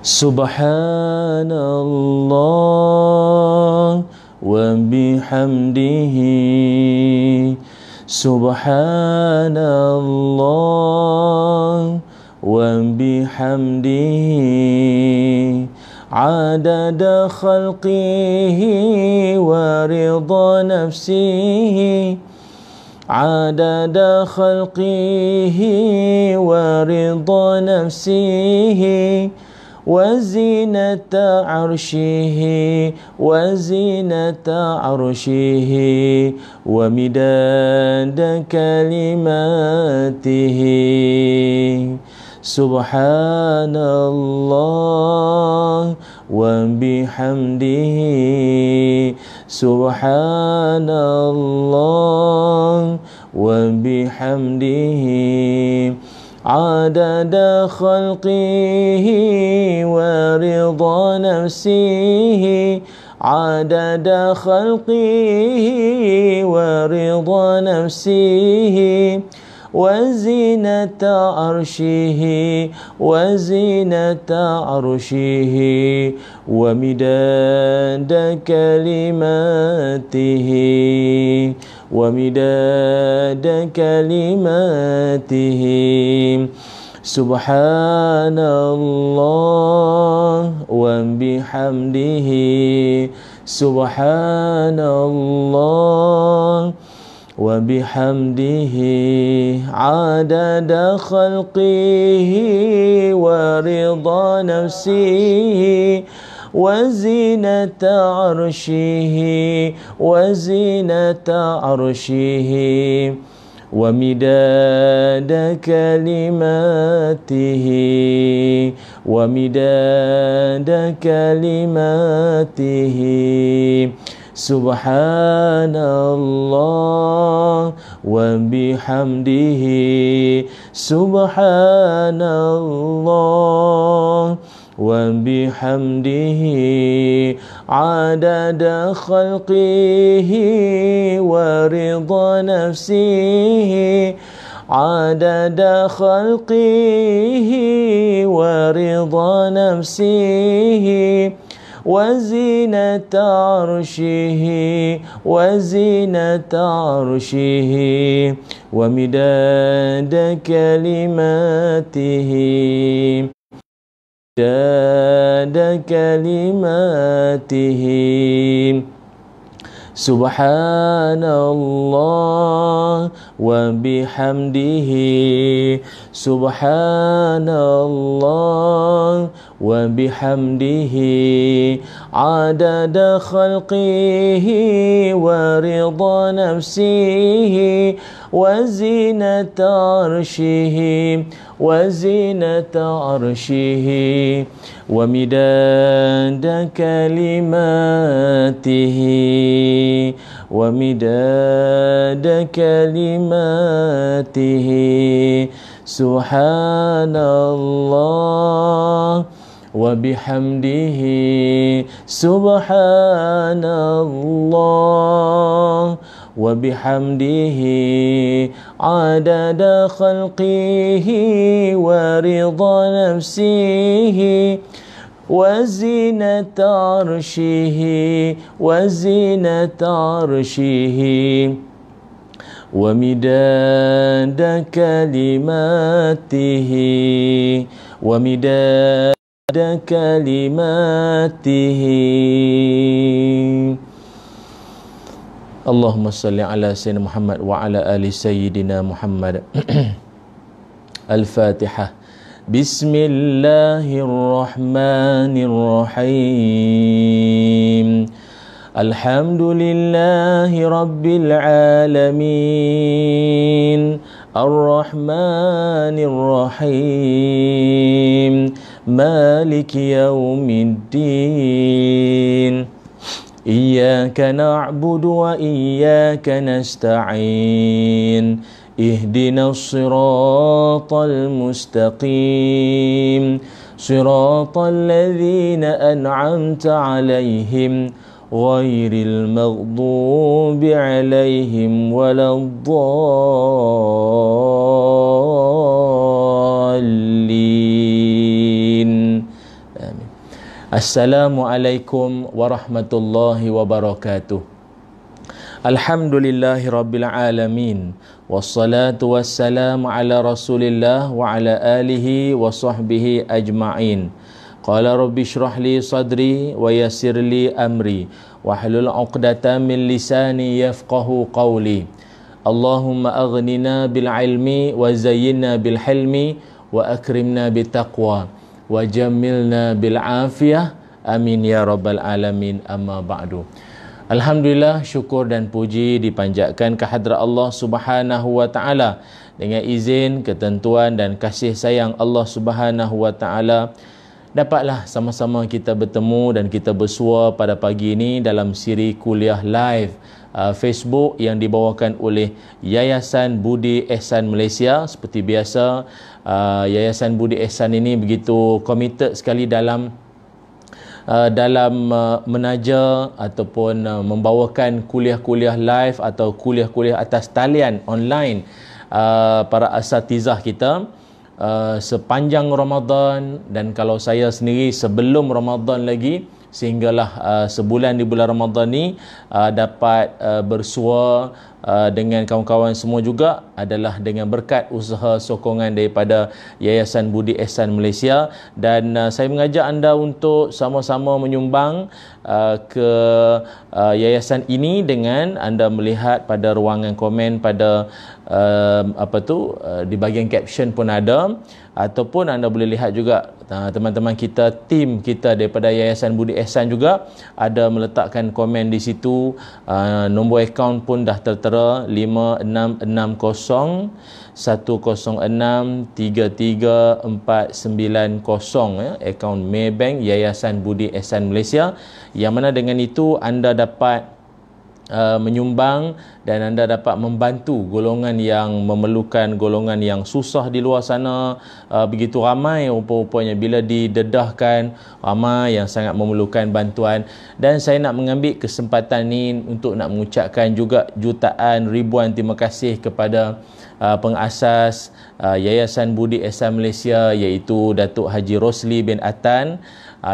Subhanallah wa bihamdihi. Subhanallah wa bihamdihi. Adada khalqihi wa ridha nafsihi. Adada khalqihi wa ridha nafsihi. Wa zinata arshihi, wa zinata arshihi, wa midada kalimatihi. Subhanallah wa bihamdihi. Subhanallah wa bihamdihi. Adada khalqihi wa ridha nafsihi. Adada khalqihi wa ridha nafsihi. Wa zinata arshihi, wa zinata arshihi, wa midada kalimatihi, wa midada kalimatihi. Subhanallah wa bihamdihi. Subhanallah wa bihamdihi. Adada khalqihi wa ridha nafsihi. Wa zinata arshihi, wa zinata arshihi, wa midada kalimatihi, wa midada kalimatihi. Subhanallah wa bihamdihi. Subhanallah wa bihamdihi. Adada khalqihi wa ridha nafsihi. Adada khalqihi wa ridha nafsihi. Wa zinata arshihi, wa zinata arshihi, wa midada kalimatihi. Midada kalimatihi. Subhanallah wa bihamdihi. Subhanallah wa bihamdihi. Adada khalqihi wa ridha nafsihi. Wa zinata arshihi, wa zinata arshihi, wa midada kalimatihi, wa midada kalimatihi. Subhanallah wa bihamdihi. Subhanallah wa bihamdihi. Adada khalqihi wa ridha nafsihi. Wa zinata arshihi, wa zinata arshihi, wa midada kalimatihi, wa midada kalimatihi. Allahumma salli ala Sayyidina Muhammad wa ala ali Sayyidina Muhammad. Al-Fatihah. Bismillahirrahmanirrahim. Alhamdulillahi Rabbil Alamin. Ar-Rahmanir-Rahim. Maliki Yawmiddin. Iyyaka na'budu wa iyyaka nasta'in. Ihdinas siratal mustaqim. Siratal ladzina an'amta 'alaihim ghairil maghdubi 'alaihim waladdallin. Amin. Assalamualaikum warahmatullahi wabarakatuh. Alhamdulillahi rabbil alamin. Wassalatu wassalamu ala rasulillah wa ala alihi wa sahbihi ajma'in. Qala rabbi shrah li sadri wa yassir li amri wahlul 'uqdatam min lisani yafqahu qawli. Allahumma aghnina bil ilmi wa zayyinna bil hilmi wa akrimna bit taqwa wa jammilna bil afiyah. Amin ya rabbal alamin. Amma ba'du. Alhamdulillah, syukur dan puji dipanjatkan kehadrat Allah Subhanahu wa taala. Dengan izin, ketentuan dan kasih sayang Allah Subhanahu wa taala, dapatlah sama-sama kita bertemu dan kita bersua pada pagi ini dalam siri kuliah live Facebook yang dibawakan oleh Yayasan Budi Ehsan Malaysia. Seperti biasa, Yayasan Budi Ehsan ini begitu committed sekali dalam menaja ataupun membawakan kuliah-kuliah live atau kuliah-kuliah atas talian online para asatizah kita sepanjang Ramadan, dan kalau saya sendiri sebelum Ramadan lagi, sehinggalah sebulan di bulan Ramadan ni dapat bersua dengan kawan-kawan semua juga adalah dengan berkat usaha sokongan daripada Yayasan Budi Ehsan Malaysia. Dan saya mengajak anda untuk sama-sama menyumbang ke yayasan ini dengan anda melihat pada ruangan komen pada di bahagian caption pun ada, ataupun anda boleh lihat juga teman-teman kita, tim kita daripada Yayasan Budi Ehsan juga ada meletakkan komen di situ. Nombor akaun pun dah tertera 5660 106 33490 ya, akaun Maybank Yayasan Budi Ehsan Malaysia, yang mana dengan itu anda dapat menyumbang dan anda dapat membantu golongan yang memerlukan, golongan yang susah di luar sana. Begitu ramai rupa-rupanya bila didedahkan, ramai yang sangat memerlukan bantuan. Dan saya nak mengambil kesempatan ini untuk nak mengucapkan juga jutaan ribuan terima kasih kepada pengasas Yayasan Budi Ehsan Malaysia, iaitu Datuk Haji Rosli bin Atan,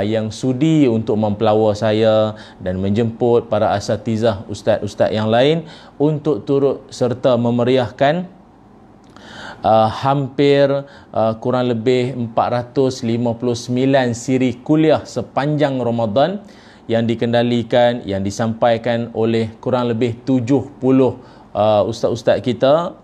yang sudi untuk mempelawar saya dan menjemput para asatizah, ustaz-ustaz yang lain untuk turut serta memeriahkan hampir kurang lebih 459 siri kuliah sepanjang Ramadan yang dikendalikan, yang disampaikan oleh kurang lebih 70 ustaz-ustaz kita,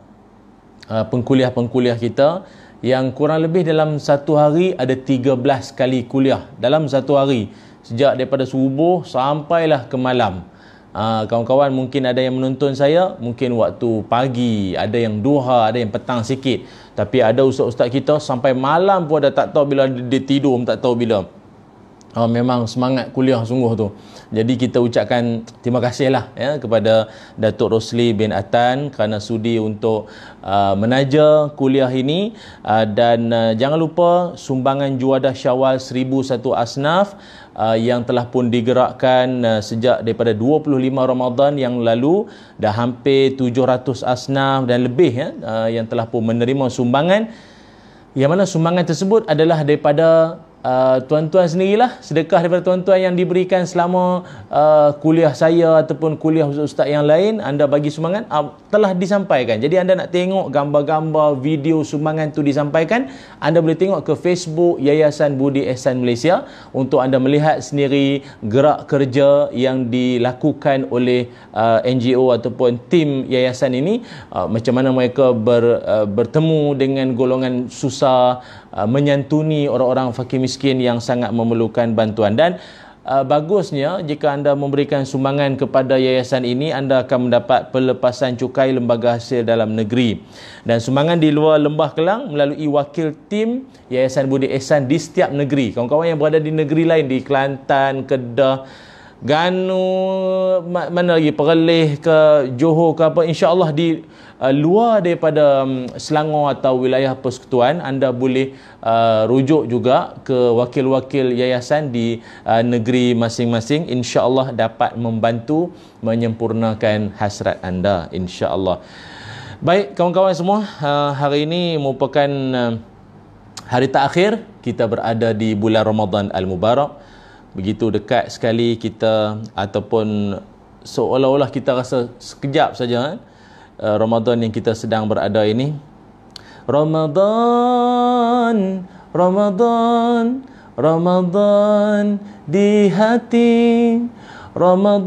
pengkuliah-pengkuliah kita, yang kurang lebih dalam satu hari ada 13 kali kuliah dalam satu hari, sejak daripada subuh sampailah ke malam. Kawan-kawan mungkin ada yang menonton saya mungkin waktu pagi, ada yang duha, ada yang petang sikit, tapi ada ustaz-ustaz kita sampai malam pun ada, tak tahu bila dia tidur, tak tahu bila. Memang semangat kuliah sungguh tu. Jadi kita ucapkan terima kasihlah ya kepada Datuk Rosli bin Atan kerana sudi untuk menaja kuliah ini. Dan jangan lupa sumbangan juadah Syawal 1001 asnaf yang telah pun digerakkan sejak daripada 25 Ramadan yang lalu. Dah hampir 700 asnaf dan lebih yang telah pun menerima sumbangan, yang mana sumbangan tersebut adalah daripada tuan-tuan sendirilah, sedekah daripada tuan-tuan yang diberikan selama kuliah saya ataupun kuliah ustaz yang lain. Anda bagi sumbangan telah disampaikan. Jadi anda nak tengok gambar-gambar, video sumbangan tu disampaikan, anda boleh tengok ke Facebook Yayasan Budi Ehsan Malaysia untuk anda melihat sendiri gerak kerja yang dilakukan oleh NGO ataupun tim yayasan ini, macam mana mereka bertemu dengan golongan susah, menyantuni orang-orang fakir miskin yang sangat memerlukan bantuan. Dan bagusnya jika anda memberikan sumbangan kepada yayasan ini, anda akan mendapat pelepasan cukai lembaga hasil dalam negeri. Dan sumbangan di luar Lembah Kelang melalui wakil tim Yayasan Budi Ehsan di setiap negeri. Kawan-kawan yang berada di negeri lain, di Kelantan, Kedah, Ganu, mana lagi, Perlis ke Johor ke apa, insya-Allah di luar daripada Selangor atau wilayah persekutuan, anda boleh rujuk juga ke wakil-wakil yayasan di negeri masing-masing, insya-Allah dapat membantu menyempurnakan hasrat anda, insya-Allah. Baik kawan-kawan semua, hari ini merupakan hari terakhir kita berada di bulan Ramadan Al-Mubarak. begitu dekat sekali kita, ataupun seolah-olah kita rasa sekejap saja Ramadan yang kita sedang berada ini. Ramadan, Ramadan, Ramadan di hati. Ramadan,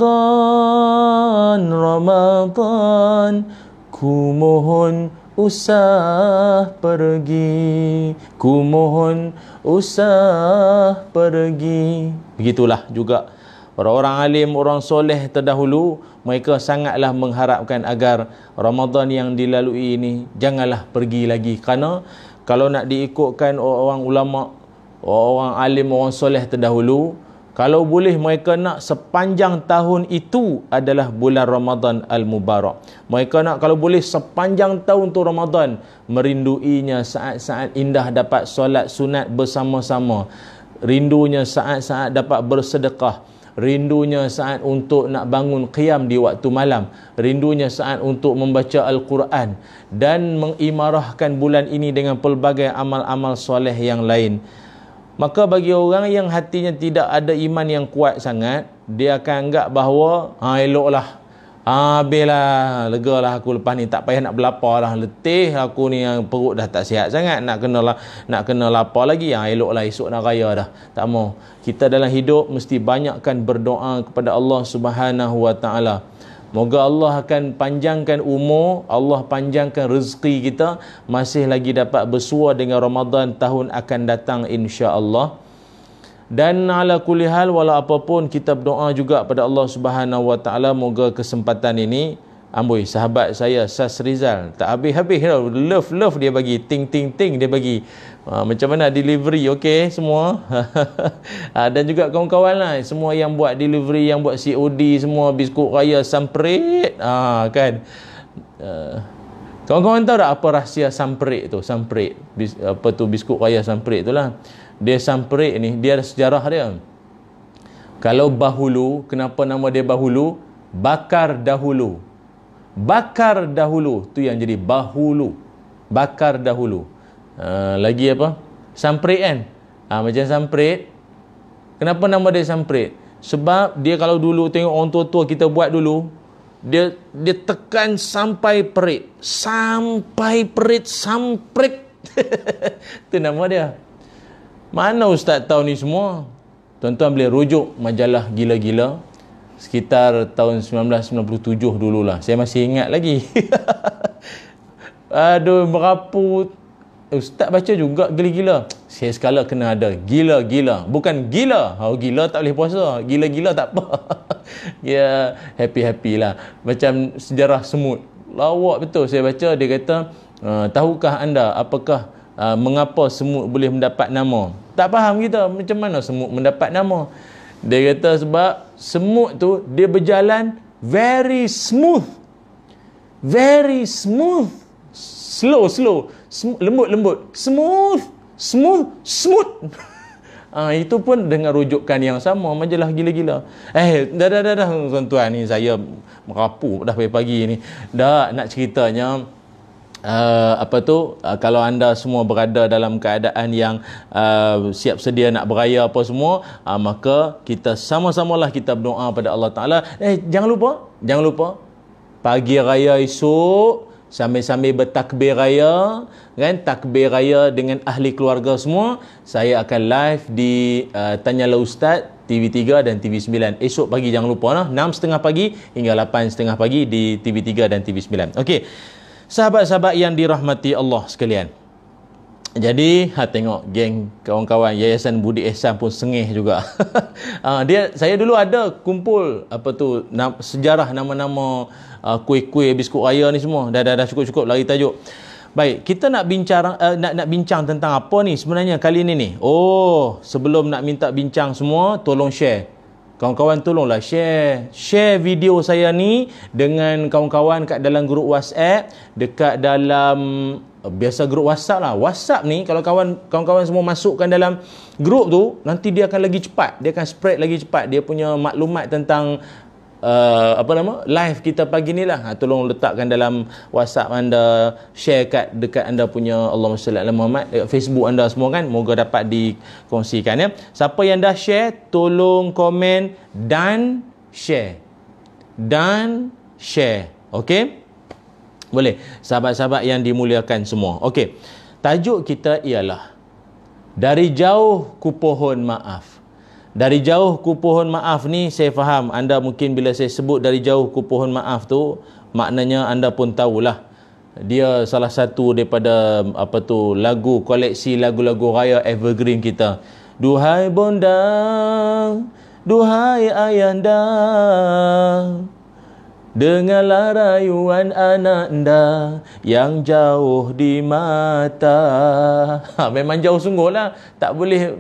Ramadan, ku mohon usah pergi, ku mohon usah pergi. Begitulah juga orang-orang alim, orang soleh terdahulu, mereka sangatlah mengharapkan agar Ramadan yang dilalui ini janganlah pergi lagi. Kerana kalau nak diikutkan orang ulama, orang alim, orang soleh terdahulu, kalau boleh mereka nak sepanjang tahun itu adalah bulan Ramadan Al-Mubarak. Mereka nak kalau boleh sepanjang tahun tu Ramadan, merinduinya saat-saat indah dapat solat sunat bersama-sama, rindunya saat-saat dapat bersedekah, rindunya saat untuk nak bangun qiyam di waktu malam, rindunya saat untuk membaca Al-Quran, dan mengimarahkan bulan ini dengan pelbagai amal-amal soleh yang lain. Maka bagi orang yang hatinya tidak ada iman yang kuat sangat, dia akan anggap bahawa eloklah, habislah, legalah aku lepas ni, tak payah nak berlapar lah, letih aku ni, yang perut dah tak sihat sangat, nak kena lapar lagi, eloklah esok nak raya dah. Tak mau. Kita dalam hidup mesti banyakkan berdoa kepada Allah Subhanahu Wa Taala. Moga Allah akan panjangkan umur, Allah panjangkan rezeki kita, masih lagi dapat bersua dengan Ramadan tahun akan datang insya-Allah. Dan ala kulli hal, walau apapun, kita berdoa juga pada Allah Subhanahu Wa Taala, moga kesempatan ini, amboi sahabat saya Sas Rizal tak habis-habis tau, love dia bagi, ting dia bagi. Macam mana delivery, okey semua. Dan juga kawan-kawan lah, semua yang buat delivery, yang buat COD semua, biskut raya samprit, kan. Kawan-kawan tahu tak apa rahsia samprit tu? Samprit, apa tu, biskut raya samprit tu lah. Dia samprit ni, dia ada sejarah dia. Kalau bahulu, kenapa nama dia bahulu? Bakar dahulu. Bakar dahulu tu yang jadi bahulu. Bakar dahulu. Lagi apa? Samprit kan? Macam samprit. Kenapa nama dia samprit? Sebab dia kalau dulu tengok orang tua-tua kita buat dulu, dia tekan sampai perit. Sampai perit, samprit. Itu nama dia. Mana ustaz tahu ni semua? Tuan-tuan boleh rujuk majalah Gila-Gila sekitar tahun 1997 dululah. Saya masih ingat lagi. Aduh, merapu. Ustaz baca juga Gila-Gila. Saya sekala kena ada Gila-Gila. Bukan gila. Gila tak boleh puasa. Gila-gila tak apa. Ya, happy-happy lah. Macam sejarah semut. Lawak betul saya baca. Dia kata, tahukah anda apakah mengapa semut boleh mendapat nama? Tak faham kita macam mana semut mendapat nama. Dia kata sebab semut tu dia berjalan very smooth. Very smooth. Slow. Lembut. Smooth. Itu pun dengan rujukan yang sama, majalah Gila-Gila. Dah tuan-tuan ni, saya merapu dah pagi-pagi ni. Dah nak ceritanya, kalau anda semua berada dalam keadaan yang siap sedia nak beraya apa semua, maka kita sama-samalah kita berdoa pada Allah Ta'ala. Jangan lupa pagi raya esok sambil-sambil bertakbir raya, kan, takbir raya dengan ahli keluarga semua. Saya akan live di Tanyalah Ustaz TV3 dan TV9 esok pagi, jangan lupa lah, 6.30 pagi hingga 8.30 pagi di TV3 dan TV9. Okey, sahabat-sahabat yang dirahmati Allah sekalian. Jadi, tengok geng kawan-kawan Yayasan Budi Ihsan pun sengih juga. Saya dulu ada kumpul sejarah nama-nama kuih-kuih biskut raya ni semua. Dah cukup lari tajuk. Baik, kita nak bincang tentang apa ni sebenarnya kali ni. Sebelum nak minta bincang semua, tolong share. Kawan-kawan tolonglah share video saya ni dengan kawan-kawan kat dalam grup WhatsApp, dekat dalam biasa grup WhatsApp lah. WhatsApp ni kalau kawan-kawan semua masukkan dalam grup tu, nanti dia akan lagi cepat, dia akan spread lagi cepat dia punya maklumat tentang live kita pagi ni lah. Tolong letakkan dalam WhatsApp anda, share dekat anda punya Allahumma salli ala Muhammad, dekat Facebook anda semua kan, moga dapat dikongsikan ya. Siapa yang dah share, tolong komen dan share. Okey? Boleh. Sahabat-sahabat yang dimuliakan semua. Okey. Tajuk kita ialah dari jauh ku pohon maaf. Dari jauh ku pohon maaf ni, saya faham anda mungkin bila saya sebut dari jauh ku pohon maaf tu, maknanya anda pun tahulah dia salah satu daripada lagu koleksi lagu-lagu raya evergreen kita. Duhai bonda, duhai ayanda, dengarlah rayuan ananda yang jauh di mata. Memang jauh sungguh lah. Tak boleh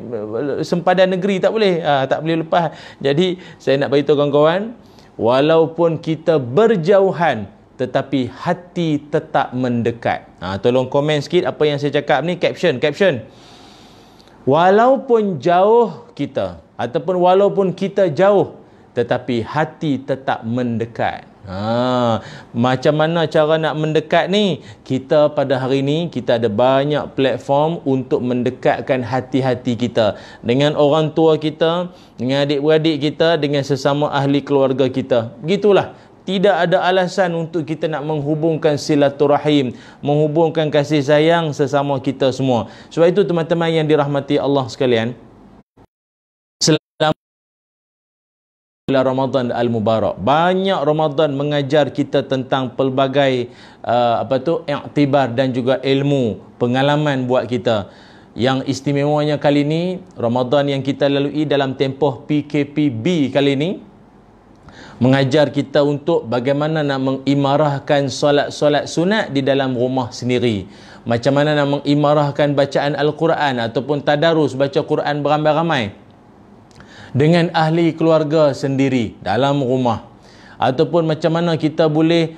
sempadan negeri, tak boleh. Tak boleh lepas. Jadi saya nak beritahu kawan-kawan, walaupun kita berjauhan, tetapi hati tetap mendekat. Tolong komen sikit apa yang saya cakap ni. Caption. Walaupun jauh kita, ataupun walaupun kita jauh, tetapi hati tetap mendekat. Macam mana cara nak mendekat ni? Kita pada hari ni kita ada banyak platform untuk mendekatkan hati-hati kita dengan orang tua kita, dengan adik-beradik kita, dengan sesama ahli keluarga kita. Begitulah. Tidak ada alasan untuk kita nak menghubungkan silaturahim, menghubungkan kasih sayang sesama kita semua. Sebab itu teman-teman yang dirahmati Allah sekalian, Ramadan al-Mubarak, banyak Ramadan mengajar kita tentang pelbagai iktibar dan juga ilmu, pengalaman buat kita. Yang istimewanya kali ini, Ramadan yang kita lalui dalam tempoh PKPB kali ini mengajar kita untuk bagaimana nak mengimarahkan solat-solat sunat di dalam rumah sendiri. Macam mana nak mengimarahkan bacaan Al-Quran ataupun tadarus baca Quran beramai-ramai dengan ahli keluarga sendiri dalam rumah, ataupun macam mana kita boleh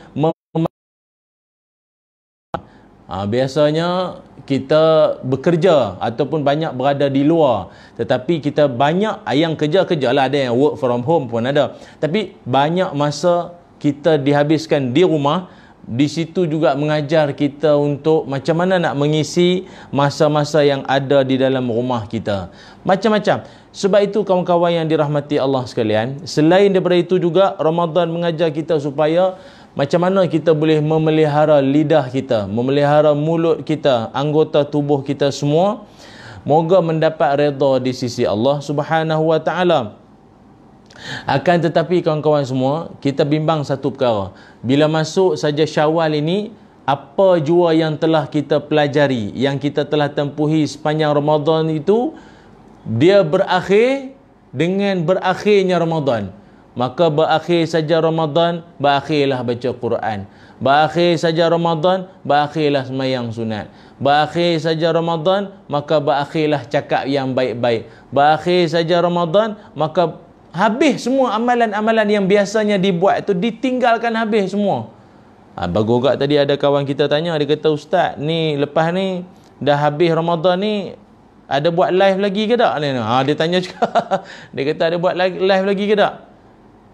biasanya kita bekerja ataupun banyak berada di luar, tetapi kita banyak yang kerja lah, ada yang work from home pun ada, tapi banyak masa kita dihabiskan di rumah. Di situ juga mengajar kita untuk macam mana nak mengisi masa-masa yang ada di dalam rumah kita. Macam-macam. Sebab itu kawan-kawan yang dirahmati Allah sekalian, selain daripada itu juga Ramadan mengajar kita supaya macam mana kita boleh memelihara lidah kita, memelihara mulut kita, anggota tubuh kita semua, moga mendapat redha di sisi Allah Subhanahu wa taala. Akan tetapi kawan-kawan semua, kita bimbang satu perkara. Bila masuk saja Syawal ini, apa jua yang telah kita pelajari, yang kita telah tempuhi sepanjang Ramadan itu, dia berakhir dengan berakhirnya Ramadan. Maka berakhir saja Ramadan, berakhirlah baca Quran. Berakhir saja Ramadan, berakhirlah sembahyang sunat. Berakhir saja Ramadan, maka berakhirlah cakap yang baik-baik. Berakhir saja Ramadan, maka habis semua amalan-amalan yang biasanya dibuat itu, ditinggalkan habis semua. Bagus juga tadi ada kawan kita tanya, dia kata, Ustaz, ni lepas ni dah habis Ramadan ni, ada buat live lagi ke tak? Dia tanya juga. Dia kata ada buat live lagi ke tak?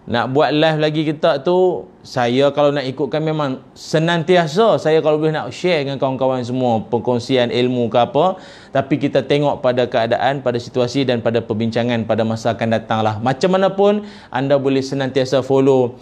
Nak buat live lagi ke tak tu, saya kalau nak ikutkan memang senantiasa saya kalau boleh nak share dengan kawan-kawan semua perkongsian ilmu ke apa, tapi kita tengok pada keadaan, pada situasi dan pada perbincangan pada masa akan datang lah. Macam mana pun anda boleh senantiasa follow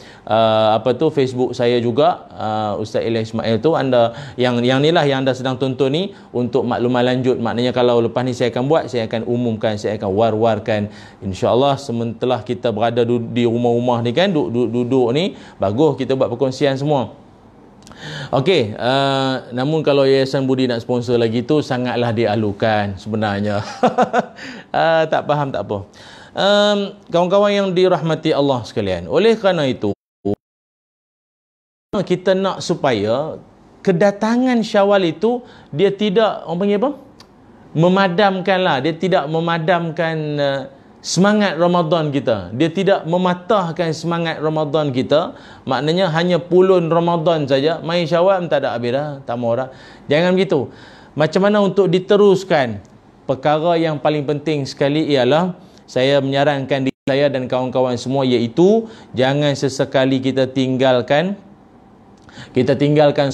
Facebook saya juga, Ustaz Ilham Ismail tu. Anda yang ni lah yang anda sedang tonton ni untuk maklumat lanjut. Maknanya kalau lepas ni saya akan buat, saya akan umumkan, saya akan war-warkan, insya-Allah. Sementara kita berada di rumah-rumah ni kan, duduk ni, bagus kita buat perkongsian semua. Okey, namun kalau Yayasan Budi nak sponsor lagi tu sangatlah dialukan sebenarnya. Tak faham tak apa. Kawan-kawan yang dirahmati Allah sekalian, oleh kerana itu kita nak supaya kedatangan Syawal itu dia tidak, orang panggil apa, memadamkan lah, dia tidak memadamkan semangat Ramadan kita. Dia tidak mematahkan semangat Ramadan kita. Maknanya hanya pulun Ramadan saja, mai Syawal tak ada habis dah, tak mau dah. Jangan begitu. Macam mana untuk diteruskan? Perkara yang paling penting sekali ialah saya menyarankan saya dan kawan-kawan semua, iaitu jangan sesekali kita tinggalkan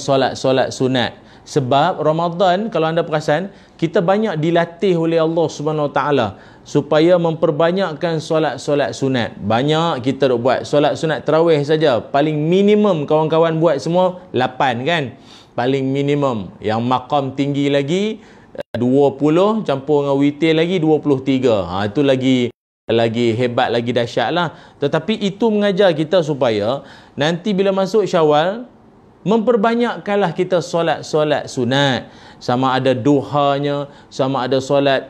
solat-solat sunat. Sebab Ramadan, kalau anda perasan, kita banyak dilatih oleh Allah Subhanahu Wa Taala supaya memperbanyakkan solat-solat sunat. Banyak kita duk buat solat sunat tarawih saja. Paling minimum kawan-kawan buat semua 8 kan? Paling minimum. Yang maqam tinggi lagi 20, campur dengan witir lagi 23. Itu lagi hebat, lagi dahsyat lah. Tetapi itu mengajar kita supaya nanti bila masuk Syawal, memperbanyakkanlah kita solat-solat sunat. Sama ada duhanya, sama ada solat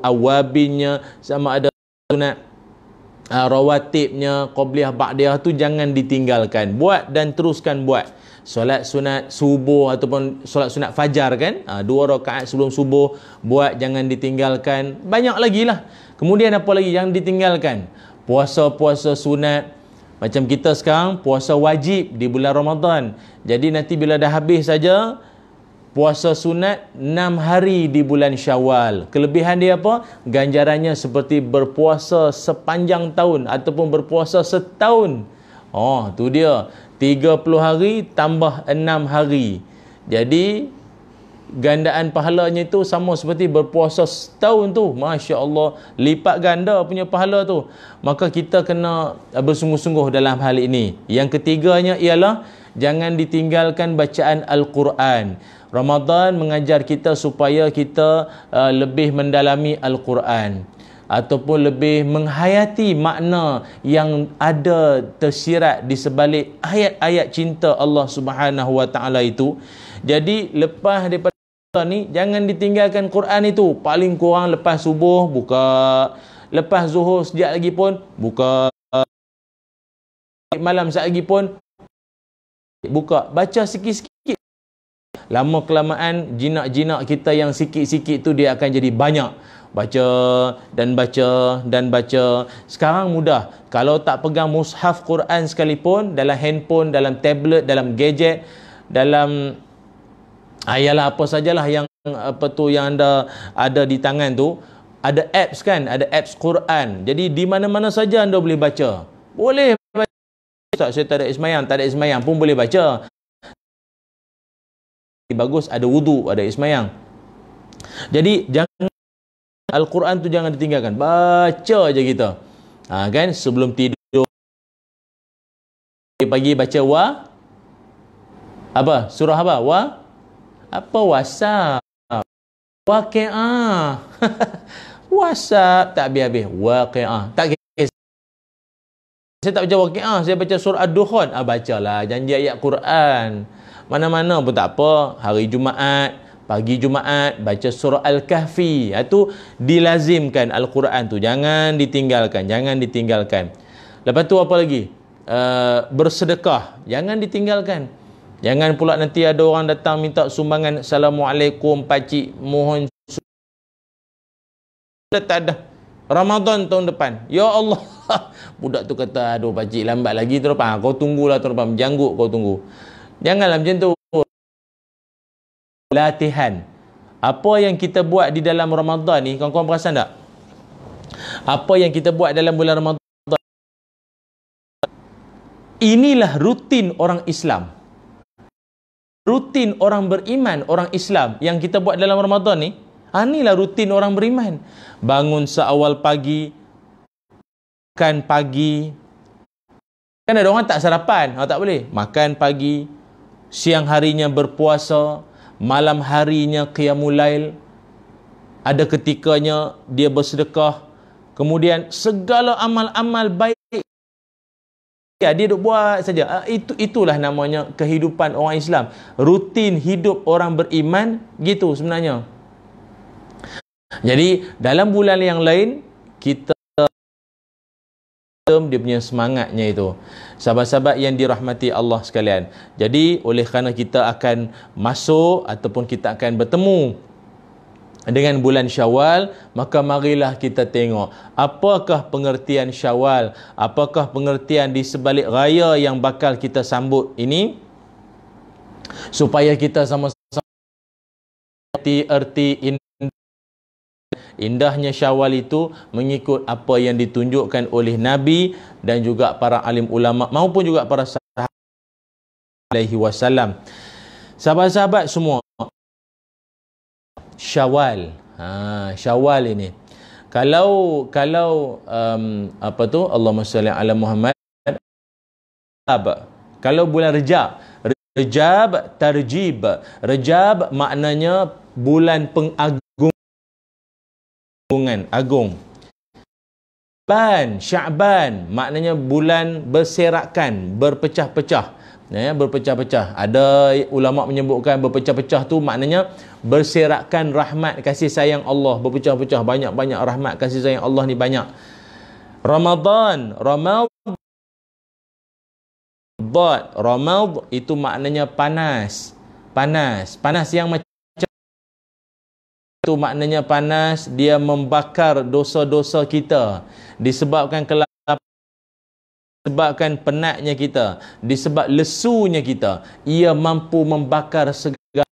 awabinnya, sama ada sunat rawatibnya, qabliyah ba'diyah, tu jangan ditinggalkan. Buat dan teruskan buat. Solat sunat subuh ataupun solat sunat fajar kan, 2 rakaat sebelum subuh, buat, jangan ditinggalkan. Banyak lagi lah. Kemudian apa lagi yang ditinggalkan? Puasa-puasa sunat. Macam kita sekarang puasa wajib di bulan Ramadan. Jadi nanti bila dah habis saja, puasa sunat 6 hari di bulan Syawal. Kelebihan dia apa? Ganjarannya seperti berpuasa sepanjang tahun ataupun berpuasa setahun. Oh, tu dia. 30 hari tambah 6 hari. Jadi gandaan pahalanya itu sama seperti berpuasa setahun tu. Masya Allah, lipat ganda punya pahala tu. Maka kita kena bersungguh-sungguh dalam hal ini. Yang ketiganya ialah jangan ditinggalkan bacaan Al-Quran. Ramadan mengajar kita supaya kita lebih mendalami Al-Quran ataupun lebih menghayati makna yang ada tersirat di sebalik ayat-ayat cinta Allah Subhanahu Wa Taala itu. Jadi lepas daripada ni, jangan ditinggalkan Quran itu. Paling kurang lepas subuh buka, lepas zuhur sekejap lagi pun buka, malam sekejap lagi pun buka, baca sikit-sikit. Lama kelamaan jinak-jinak kita yang sikit-sikit tu dia akan jadi banyak. Baca dan baca dan baca. Sekarang mudah. Kalau tak pegang mushaf Quran sekalipun, dalam handphone, dalam tablet, dalam gadget, dalam ayalah apa sajalah yang yang anda ada di tangan tu, ada apps kan, ada apps Quran. Jadi di mana-mana saja anda boleh baca. Boleh baca. Ustaz, saya tak ada ismayang pun boleh baca. Bagus ada wudu, ada ismayang. Jadi jangan Al-Quran tu jangan ditinggalkan. Baca aja kita. Kan sebelum tidur pagi baca apa? Surah apa? WhatsApp. Waqi'ah. WhatsApp tak habis-habis. Waqi'ah. Tak kisah. Saya tak baca Waqi'ah, saya baca surah Ad-Dukhan. Bacalah janji ayat Quran. Mana-mana pun tak apa. Hari Jumaat, pagi Jumaat, baca surah Al-Kahfi. Itu dilazimkan Al-Quran tu. Jangan ditinggalkan. Lepas tu apa lagi? Bersedekah. Jangan ditinggalkan. Jangan pula nanti ada orang datang minta sumbangan. Assalamualaikum pakcik, mohon tak ada. Ramadan tahun depan. Ya Allah. Budak tu kata, aduh pakcik lambat lagi tahun depan. Kau tunggulah tahun depan. Menjanggut kau tunggu. Janganlah macam tu. Latihan. Apa yang kita buat di dalam Ramadan ni, kawan-kawan perasan tak? Apa yang kita buat dalam bulan Ramadan, inilah rutin orang Islam. Rutin orang beriman, orang Islam yang kita buat dalam Ramadan ni. Inilah rutin orang beriman. Bangun seawal pagi, makan pagi. Kan ada orang tak sarapan, tak boleh. Makan pagi, siang harinya berpuasa, malam harinya qiyamul lail, ada ketikanya dia bersedekah, kemudian segala amal-amal baik dia duk buat saja. Itulah namanya kehidupan orang Islam. Rutin hidup orang beriman gitu sebenarnya. Jadi dalam bulan yang lain kita dia punya semangatnya itu. Sahabat-sahabat yang dirahmati Allah sekalian. Jadi oleh kerana kita akan masuk ataupun kita akan bertemu dengan bulan Syawal, maka marilah kita tengok apakah pengertian Syawal, apakah pengertian di sebalik raya yang bakal kita sambut ini, supaya kita sama-sama erti Indahnya Syawal itu mengikut apa yang ditunjukkan oleh Nabi dan juga para alim ulama maupun juga para sahabat alaihi wasallam. Sahabat-sahabat semua, Syawal. Syawal ini. Kalau apa tu? Allahumma salli ala Muhammad. Kalau bulan Rejab, Rejab tarjib. Rejab maknanya bulan pengagungan, agung. Sya'ban maknanya bulan berserakan, berpecah-pecah. Berpecah-pecah. Ada ulama menyebutkan berpecah-pecah tu maknanya berserakan rahmat kasih sayang Allah, berpecah-pecah, banyak-banyak rahmat kasih sayang Allah ni banyak. Ramadan itu maknanya panas yang macam itu, maknanya panas, dia membakar dosa-dosa kita disebabkan disebabkan penatnya kita, disebab lesunya kita, ia mampu membakar segala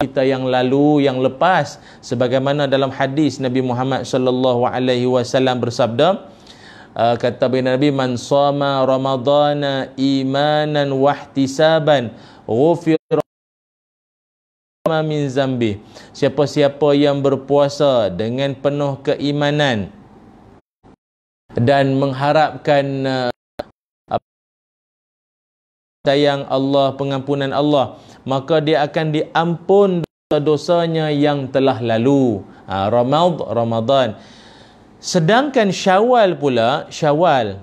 kita yang lalu, yang lepas, sebagaimana dalam hadis Nabi Muhammad sallallahu alaihi wasallam bersabda, kata Nabi, man shama ramadhana imanan wahtisaban ghufira min zambi. Siapa-siapa yang berpuasa dengan penuh keimanan dan mengharapkan sayang Allah, pengampunan Allah, maka dia akan diampun dosa-dosanya yang telah lalu. Ramadan. Sedangkan Syawal pula, Syawal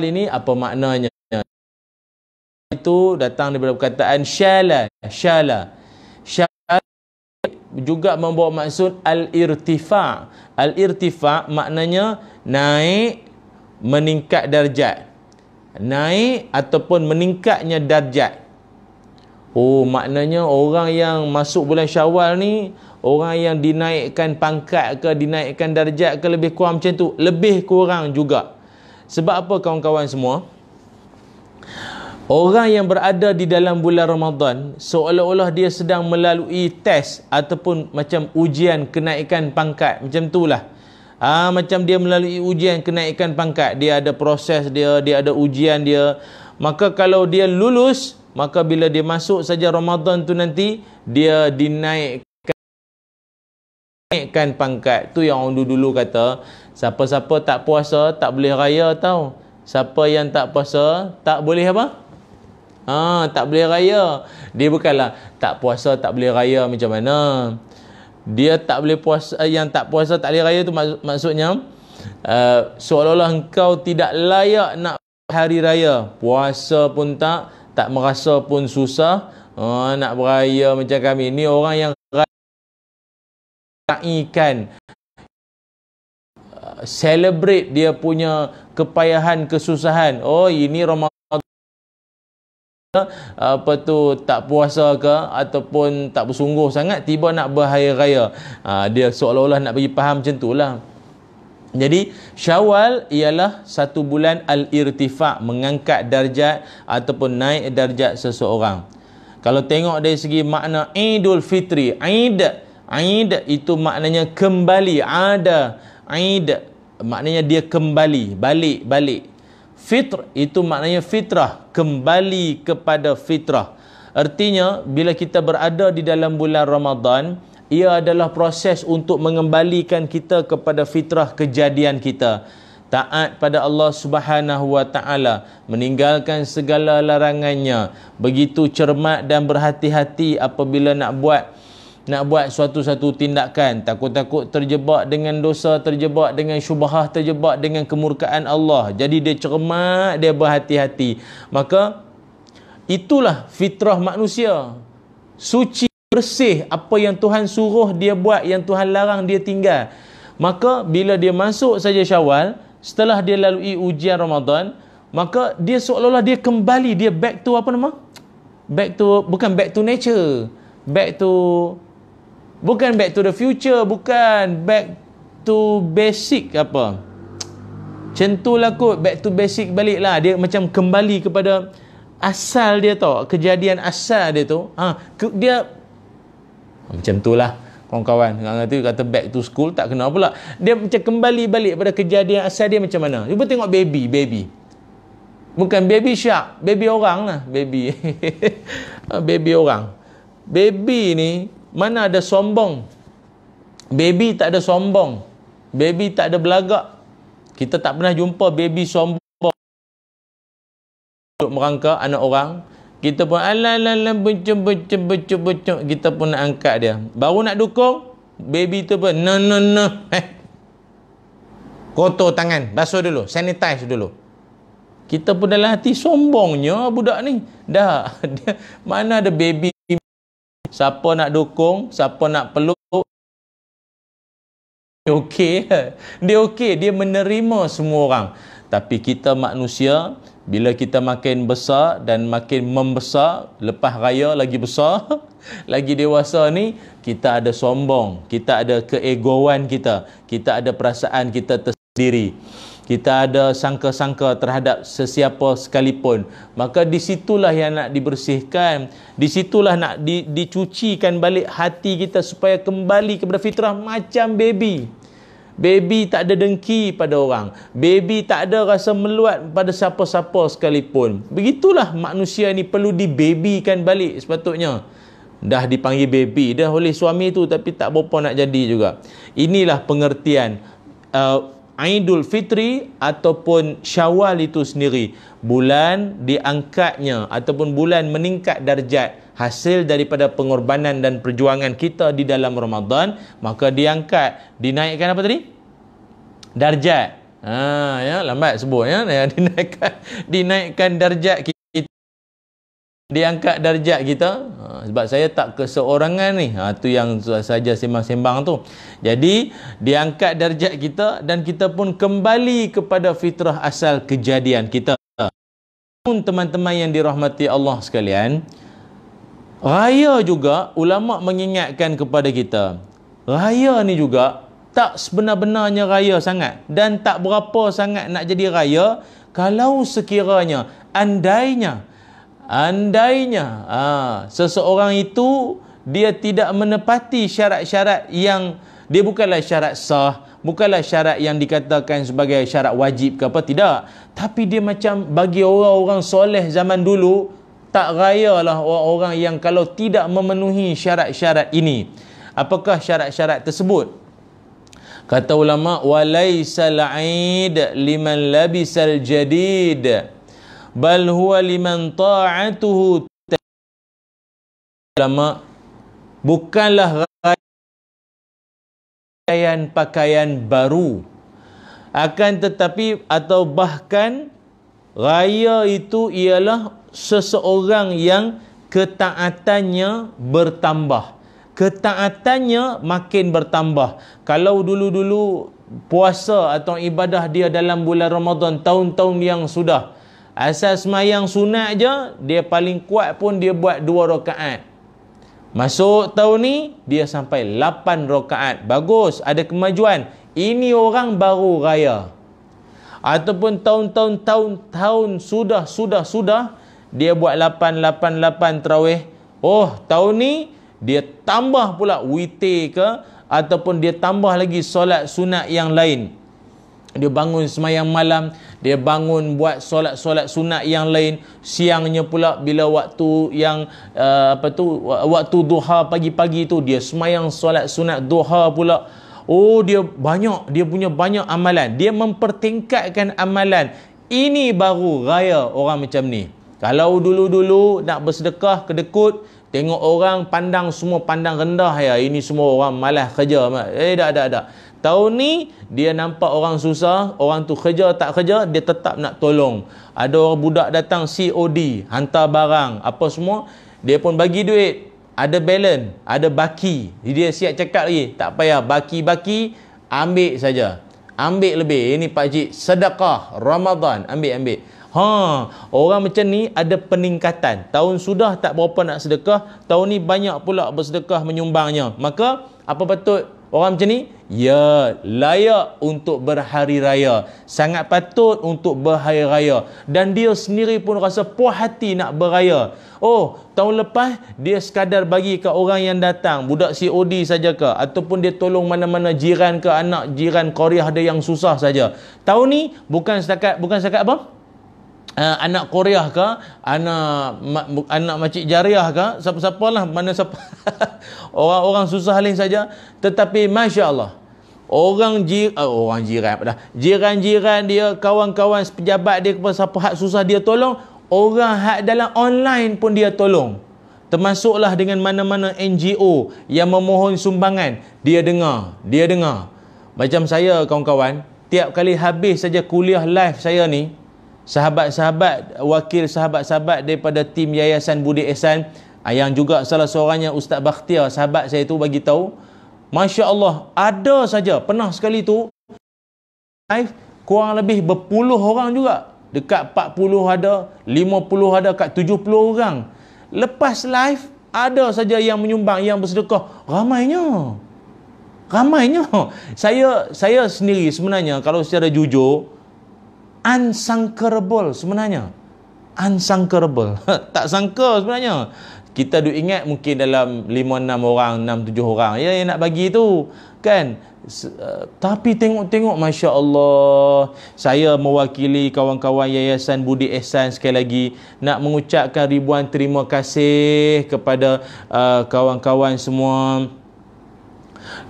ini apa maknanya? Itu datang daripada perkataan syala. Syala juga membawa maksud al-irtifa'. Al-irtifa' maknanya naik, meningkat darjat. Naik ataupun meningkatnya darjat. Maknanya orang yang masuk bulan Syawal ni, orang yang dinaikkan pangkat ke, dinaikkan darjat ke, lebih kurang macam tu. Lebih kurang juga. Sebab apa kawan-kawan semua? Orang yang berada di dalam bulan Ramadan seolah-olah dia sedang melalui tes ataupun macam ujian kenaikan pangkat. Macam itulah. Macam dia melalui ujian kenaikan pangkat. Dia ada proses dia ada ujian dia. Maka kalau dia lulus, maka bila dia masuk saja Ramadan tu nanti, dia dinaikkan pangkat. Tu yang orang dulu kata, siapa-siapa tak puasa tak boleh raya tau. Siapa yang tak puasa tak boleh apa? Tak boleh raya. Dia bukanlah tak puasa tak boleh raya macam mana. Dia tak boleh puasa, yang tak puasa tak boleh raya tu maksudnya seolah-olah engkau tidak layak nak hari raya. Puasa pun tak merasa pun susah. Nak beraya macam kami ni, orang yang raikan, celebrate dia punya kepayahan, kesusahan. Ini Ramadan tak puasa ke ataupun tak bersungguh sangat, tiba nak berhari raya. Dia seolah-olah nak bagi faham macam itulah. Jadi Syawal ialah satu bulan al-irtifa', mengangkat darjat ataupun naik darjat seseorang. Kalau tengok dari segi makna Idul Fitri, Aid itu maknanya kembali. Aid maknanya dia kembali, balik. Fitr itu maknanya fitrah, kembali kepada fitrah. Artinya bila kita berada di dalam bulan Ramadan, ia adalah proses untuk mengembalikan kita kepada fitrah kejadian kita. Taat pada Allah Subhanahu wa taala, meninggalkan segala larangannya, begitu cermat dan berhati-hati apabila nak buat suatu tindakan, takut-takut terjebak dengan dosa, terjebak dengan syubhah, terjebak dengan kemurkaan Allah. Jadi dia cermat, dia berhati-hati. Maka itulah fitrah manusia. Suci, bersih, apa yang Tuhan suruh dia buat, yang Tuhan larang dia tinggal. Maka bila dia masuk saja Syawal, setelah dia lalui ujian Ramadan, maka dia seolah-olah dia kembali, dia back to bukan back to nature, bukan back to the future, bukan back to basic apa. Macam tu lah kot, back to basic balik lah. Dia macam kembali kepada asal dia tau, kejadian asal dia tu. Dia macam tu lah. Kawan-kawan kata back to school, tak kena pula. Dia macam kembali balik pada kejadian asal dia macam mana. Cuba tengok baby. Bukan baby shark, baby orang lah. Baby baby orang. Baby ni mana ada sombong. Baby tak ada sombong. Baby tak ada belagak. Kita tak pernah jumpa baby sombong merangkak anak orang. Kita pun ala-ala bucuk. Kita pun nak angkat dia. Baru nak dukung, baby tu pun no. Kotor tangan, basuh dulu, sanitize dulu. Kita pun dalam hati sombongnya budak ni. Dah dia, mana ada baby. Siapa nak dukung, siapa nak peluk, dia okey, dia menerima semua orang. Tapi kita manusia, bila kita makin besar dan makin membesar, lepas raya lagi besar, lagi dewasa ni, kita ada sombong, kita ada keegoan kita ada perasaan kita tersendiri, kita ada sangka-sangka terhadap sesiapa sekalipun. Maka disitulah yang nak dibersihkan, disitulah nak dicucikan balik hati kita supaya kembali kepada fitrah macam baby. Baby tak ada dengki pada orang. Baby tak ada rasa meluat pada siapa-siapa sekalipun. Begitulah manusia ni perlu dibabykan balik sepatutnya. Dah dipanggil baby dah oleh suami tu, tapi tak berapa nak jadi juga. Inilah pengertian Aidul Fitri ataupun Syawal itu sendiri. Bulan diangkatnya ataupun bulan meningkat darjat hasil daripada pengorbanan dan perjuangan kita di dalam Ramadan, maka diangkat, dinaikkan apa tadi? Darjat. Ya, lambat sebut ya. Dinaikkan darjat kita. Diangkat darjat kita. Sebab saya tak keseorangan ni. Tu yang saja sembang-sembang tu. Jadi, diangkat darjat kita dan kita pun kembali kepada fitrah asal kejadian kita. Teman-teman yang dirahmati Allah sekalian, raya juga ulama mengingatkan kepada kita. Raya ni juga tak sebenar-benarnya raya sangat dan tak berapa sangat nak jadi raya kalau sekiranya andainya seseorang itu dia tidak menepati syarat-syarat yang dia bukanlah syarat sah, bukanlah syarat yang dikatakan sebagai syarat wajib ke apa, tidak. Tapi dia macam bagi orang-orang soleh zaman dulu, tak rayalah orang-orang yang kalau tidak memenuhi syarat-syarat ini. Apakah syarat-syarat tersebut? Kata ulama, walaisal 'aid liman labisal jadid bal huwa liman ta'atuhu. Ulama, bukanlah pakaian baru, akan tetapi atau bahkan raya itu ialah seseorang yang ketaatannya bertambah. Ketaatannya makin bertambah. Kalau dulu-dulu puasa atau ibadah dia dalam bulan Ramadan tahun-tahun yang sudah, asal semayang sunat je, dia paling kuat pun dia buat 2 rakaat. Masuk tahun ni dia sampai 8 rakaat. Bagus, ada kemajuan. Ini orang baru raya. Ataupun tahun sudah dia buat 8 tarawih. Oh, tahun ni dia tambah pula witir ke, ataupun dia tambah lagi solat sunat yang lain. Dia bangun semayang malam, dia bangun buat solat-solat sunat yang lain. Siangnya pula bila waktu yang waktu duha pagi-pagi tu dia semayang solat sunat duha pula. Oh, dia punya banyak amalan. Dia mempertingkatkan amalan. Ini baru raya orang macam ni. Kalau dulu-dulu nak bersedekah kedekut, tengok orang pandang semua pandang rendah ya. Ini semua orang malas kerja. Tak. Tahun ni dia nampak orang susah, orang tu kerja tak kerja, dia tetap nak tolong. Ada orang budak datang COD, hantar barang, apa semua, dia pun bagi duit. Ada balance, ada baki. Dia siap cakap lagi, tak payah baki-baki, ambil saja. Ambil lebih. Ini Pak Cik, sedekah Ramadan, ambil. Orang macam ni ada peningkatan. Tahun sudah tak berapa nak sedekah, tahun ni banyak pula bersedekah menyumbangnya. Maka apa patut Orang macam ni, ya, layak untuk berhari raya. Sangat patut untuk berhari raya. Dan dia sendiri pun rasa puas hati nak beraya. Oh, tahun lepas dia sekadar bagi ke orang yang datang, budak COD saja ke, ataupun dia tolong mana-mana jiran ke, anak jiran Korea dia yang susah saja. Tahun ni bukan setakat apa? Anak Korea ke, anak makcik Jariah ke, siapa-siapalah, mana siapa orang-orang susah lain saja. Tetapi masya-Allah, jiran-jiran dia, kawan-kawan pejabat dia, kepada siapa hak susah dia tolong, orang hak dalam online pun dia tolong. Termasuklah dengan mana-mana NGO yang memohon sumbangan, dia dengar. Macam saya, kawan-kawan, tiap kali habis saja kuliah live saya ni, wakil sahabat-sahabat daripada tim Yayasan Budi Ihsan, yang juga salah seorangnya Ustaz Bakhtiar, sahabat saya tu, bagi tahu, Masya Allah, ada saja, pernah sekali tu live, kurang lebih berpuluh orang juga, dekat 40 ada, 50 ada, kat 70 orang. Lepas live, ada saja yang menyumbang, yang bersedekah, ramainya. Saya sendiri sebenarnya, kalau secara jujur, unsangkable sebenarnya. Unsangkable. Tak sangka sebenarnya. Kita duk ingat mungkin dalam 5-6 orang, 6-7 orang ya yang nak bagi tu, kan? Tapi tengok-tengok, Masya Allah, saya mewakili kawan-kawan Yayasan Budi Ihsan sekali lagi nak mengucapkan ribuan terima kasih kepada kawan-kawan semua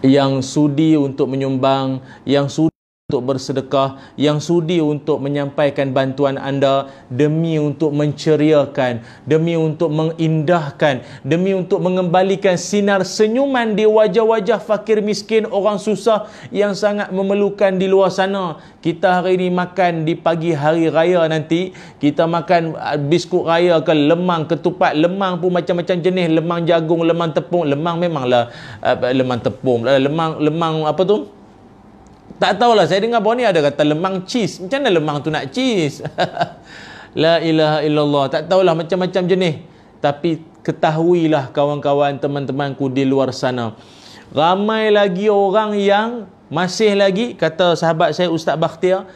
yang sudi untuk menyumbang, yang sudi untuk bersedekah, yang sudi untuk menyampaikan bantuan anda demi untuk menceriakan, demi untuk mengindahkan, demi untuk mengembalikan sinar senyuman di wajah-wajah fakir miskin, orang susah yang sangat memerlukan di luar sana. Kita hari ini makan di pagi hari raya nanti, kita makan biskut raya ke, lemang, ketupat, lemang pun macam-macam jenis, lemang jagung, lemang tepung, lemang memanglah lemang tepung, lemang apa tu? Tak tahulah, saya dengar bawah ni ada kata lemang cheese. Macam mana lemang tu nak cheese? La ilaha illallah. Tak tahulah, macam-macam jenis. Tapi ketahuilah kawan-kawan, teman-temanku di luar sana, ramai lagi orang yang masih lagi, kata sahabat saya Ustaz Bakhtiar,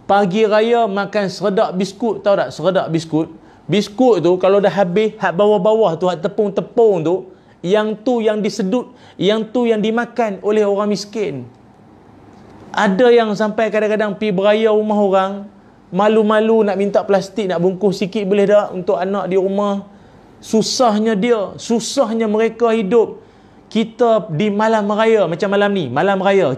pagi raya makan seredak biskut. Tahu tak seredak biskut? Biskut tu kalau dah habis, hak bawah-bawah tu, hak tepung-tepung tu, yang tu yang disedut, yang tu yang dimakan oleh orang miskin. Ada yang sampai kadang-kadang pergi beraya rumah orang, malu-malu nak minta plastik, nak bungkus sikit boleh tak untuk anak di rumah. Susahnya dia, susahnya mereka hidup. Kita di malam raya, macam malam ni, malam raya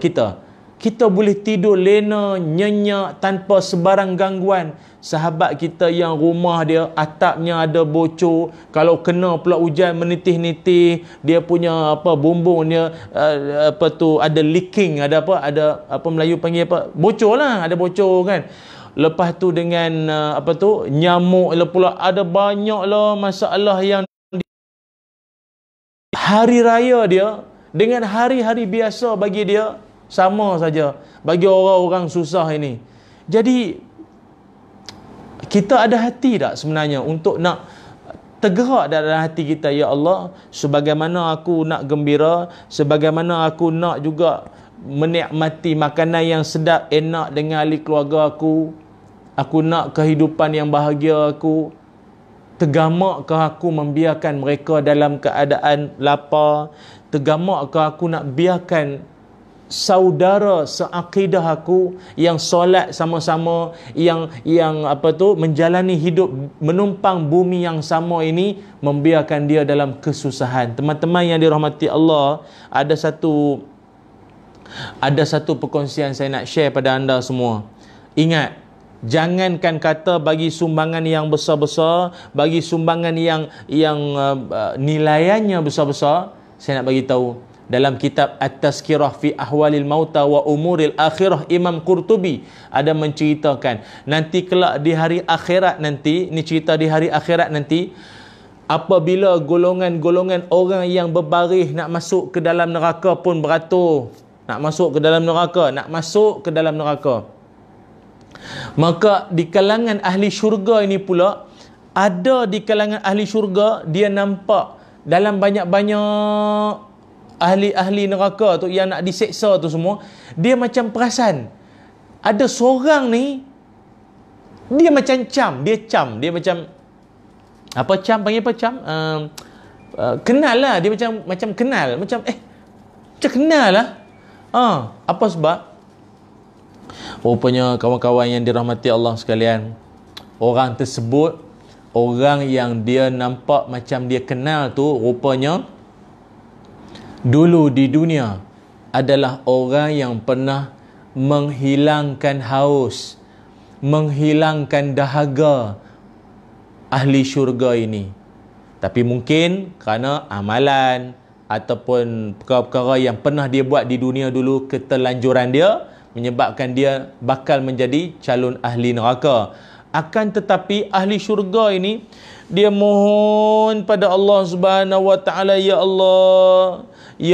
kita boleh tidur lena, nyenyak, tanpa sebarang gangguan. Sahabat kita yang rumah dia atapnya ada bocor, kalau kena pula hujan menitih-nitih, dia punya apa bumbung dia apa tu ada leaking, ada Melayu panggil apa, bocor lah, ada bocor kan. Lepas tu dengan apa tu nyamuk pula, ada banyak lah masalah. Yang hari raya dia dengan hari-hari biasa bagi dia sama saja, bagi orang-orang susah ini. Jadi kita ada hati tak sebenarnya untuk nak tergerak dalam hati kita, ya Allah, sebagaimana aku nak gembira, sebagaimana aku nak juga menikmati makanan yang sedap, enak dengan ahli keluarga aku nak kehidupan yang bahagia aku, tergamakkah aku membiarkan mereka dalam keadaan lapar? Tergamakkah aku nak biarkan saudara seakidah aku yang solat sama-sama, yang apa tu menjalani hidup menumpang bumi yang sama ini, membiarkan dia dalam kesusahan? Teman-teman yang dirahmati Allah, ada satu perkongsian saya nak share pada anda semua. Ingat, jangankan kata bagi sumbangan yang besar-besar, bagi sumbangan yang nilaiannya besar-besar. Saya nak bagi tahu, dalam kitab At-Tazkirah fi Ahwalil Mauta wa Umuril Akhirah, Imam Qurtubi ada menceritakan nanti kelak di hari akhirat nanti, ni cerita di hari akhirat nanti, apabila golongan-golongan orang yang berbaris nak masuk ke dalam neraka pun beratur, nak masuk ke dalam neraka, maka di kalangan ahli syurga ini pula, ada di kalangan ahli syurga dia nampak dalam banyak-banyak ahli-ahli neraka tu yang nak diseksa tu semua, dia macam perasan ada seorang ni, dia macam dia macam apa, panggil apa, kenal lah, dia macam kenal, macam kenal lah. Apa sebab? Rupanya kawan-kawan yang dirahmati Allah sekalian, orang tersebut, orang yang dia nampak macam dia kenal tu, rupanya dulu di dunia adalah orang yang pernah menghilangkan haus, menghilangkan dahaga ahli syurga ini. Tapi mungkin kerana amalan ataupun perkara-perkara yang pernah dia buat di dunia dulu, keterlanjuran dia menyebabkan dia bakal menjadi calon ahli neraka. Akan tetapi ahli syurga ini, dia mohon pada Allah Subhanahu Wa Taala, ya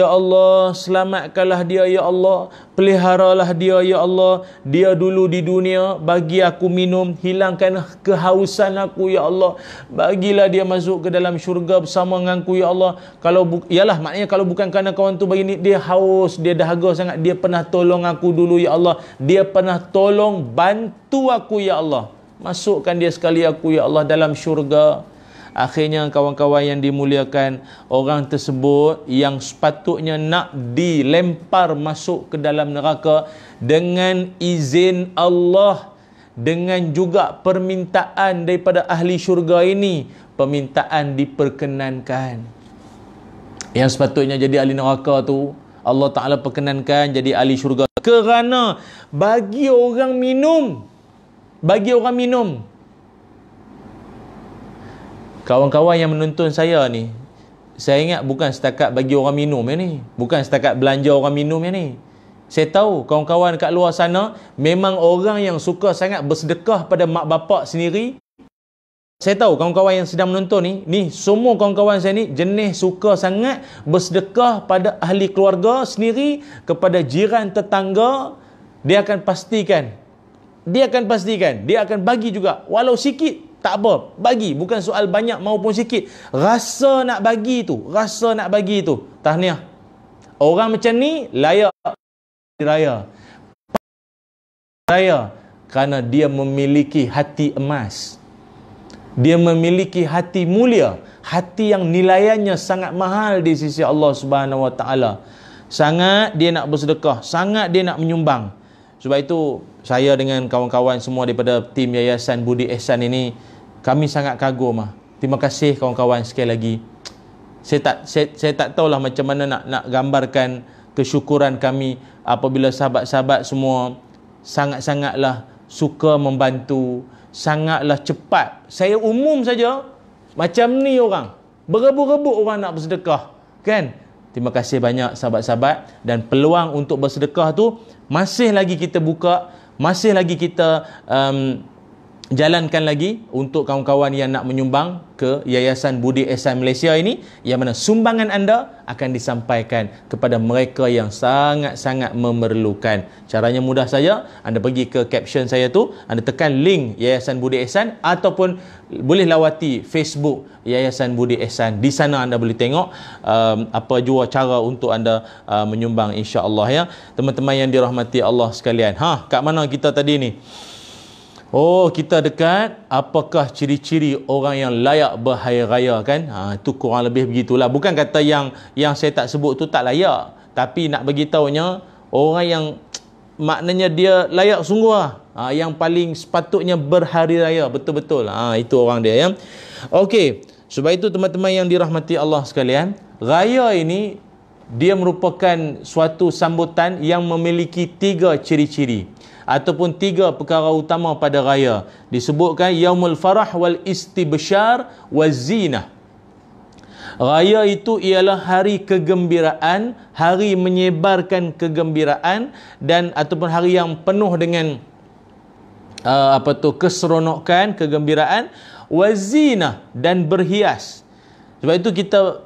Allah, selamatkanlah dia, ya Allah, peliharalah dia, ya Allah. Dia dulu di dunia bagi aku minum, hilangkan kehausan aku, ya Allah. Bagilah dia masuk ke dalam syurga bersama denganku, ya Allah. Yalah, maknanya kalau bukan kerana kawan tu bagi ni, dia haus, dia dahaga sangat, dia pernah tolong aku dulu, ya Allah. Dia pernah tolong bantu aku, ya Allah. Masukkan dia sekali aku, ya Allah, dalam syurga. Akhirnya kawan-kawan yang dimuliakan, orang tersebut yang sepatutnya nak dilempar masuk ke dalam neraka dengan izin Allah, dengan juga permintaan daripada ahli syurga ini, permintaan diperkenankan. Yang sepatutnya jadi ahli neraka tu, Allah Ta'ala perkenankan jadi ahli syurga kerana bagi orang minum. Kawan-kawan yang menonton saya ni, saya ingat bukan setakat bagi orang minum ya ni, bukan setakat belanja orang minum ya ni. Saya tahu kawan-kawan kat luar sana memang orang yang suka sangat bersedekah pada mak bapak sendiri. Saya tahu kawan-kawan yang sedang menonton ni semua kawan-kawan saya ni jenis suka sangat bersedekah pada ahli keluarga sendiri, kepada jiran tetangga. Dia akan pastikan, dia akan bagi juga, walau sikit tak apa, bagi. Bukan soal banyak maupun sikit, rasa nak bagi tu. Tahniah, orang macam ni layak diraya kerana dia memiliki hati emas, dia memiliki hati mulia, hati yang nilaiannya sangat mahal di sisi Allah Subhanahu Wa Taala. Sangat dia nak bersedekah, sangat dia nak menyumbang. Sebab itu saya dengan kawan-kawan semua daripada tim Yayasan Budi Ihsan ini, kami sangat kagum. Terima kasih kawan-kawan sekali lagi. Saya tak tahulah macam mana nak gambarkan kesyukuran kami apabila sahabat-sahabat semua sangat-sangatlah suka membantu, sangatlah cepat. Saya umum saja, macam ni orang, berebut-rebut orang nak bersedekah, kan? Terima kasih banyak sahabat-sahabat, dan peluang untuk bersedekah tu masih lagi kita buka, masih lagi kita jalankan lagi untuk kawan-kawan yang nak menyumbang ke Yayasan Budi Ihsan Malaysia ini, yang mana sumbangan anda akan disampaikan kepada mereka yang sangat-sangat memerlukan. Caranya mudah saja, anda pergi ke caption saya tu, anda tekan link Yayasan Budi Ihsan, ataupun boleh lawati Facebook Yayasan Budi Ihsan. Di sana anda boleh tengok apa jua cara untuk anda menyumbang, insya-Allah ya. Teman-teman yang dirahmati Allah sekalian. Kat mana kita tadi ni? Oh, kita dekat apakah ciri-ciri orang yang layak berhari raya, kan? Itu kurang lebih begitulah. Bukan kata yang saya tak sebut tu tak layak, tapi nak bagi tahunya orang yang maknanya dia layak sungguh lah. Yang paling sepatutnya berhari raya betul-betul. Itu orang dia ya. Okey, sebab itu teman-teman yang dirahmati Allah sekalian, raya ini dia merupakan suatu sambutan yang memiliki 3 ciri-ciri ataupun 3 perkara utama pada raya. Disebutkan yaumul farah wal istibsyar waz zinah. Raya itu ialah hari kegembiraan, hari menyebarkan kegembiraan, dan ataupun hari yang penuh dengan keseronokan, kegembiraan, waz zinah, dan berhias. Sebab itu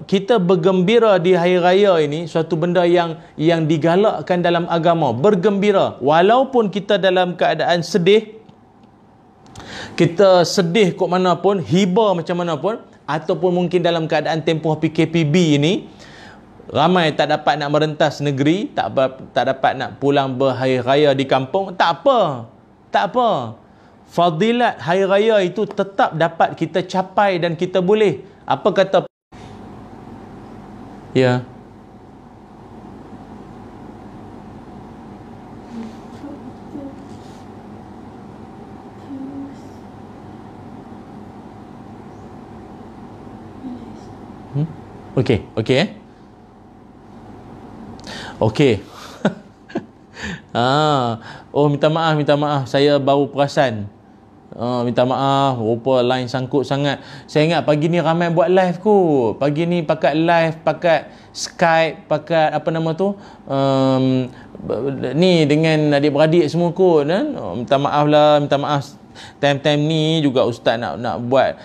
kita bergembira di hari raya ini, suatu benda yang digalakkan dalam agama. Bergembira walaupun kita dalam keadaan sedih, kita sedih kok mana pun, hiba macam mana pun, ataupun mungkin dalam keadaan tempoh PKPB ini, Ramai tak dapat nak merentas negeri, tak dapat nak pulang berhari raya di kampung. Tak apa. Tak apa. Fadilat hari raya itu tetap dapat kita capai dan kita boleh. Apa kata? Ya. Okey, okey. Okey. Oh, minta maaf. Saya baru perasan. Minta maaf, rupa line sangkut sangat. Saya ingat pagi ni ramai buat live kot. Pagi ni pakai live, pakai Skype, pakai apa nama tu? Ni dengan adik-beradik semua kot kan. Minta maaf lah, minta maaf. Time-time ni juga ustaz nak buat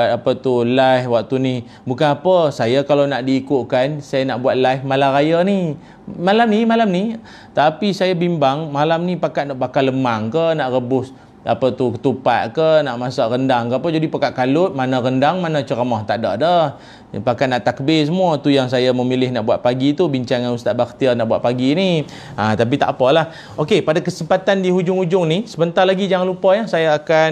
apa tu live waktu ni. Bukan apa, saya kalau nak diikutkan, saya nak buat live malam raya ni. Malam ni. Tapi saya bimbang malam ni nak bakar lemang ke, nak rebus apa tu ketupat ke, nak masak rendang ke apa, jadi pakat kalut, mana rendang mana ceramah, tak ada dah. Pakat nak takbir semua, tu yang saya memilih nak buat pagi tu, bincang dengan Ustaz Bakhtiar nak buat pagi ni. Tapi tak apalah. Okey, pada kesempatan di hujung-hujung ni, sebentar lagi jangan lupa ya, saya akan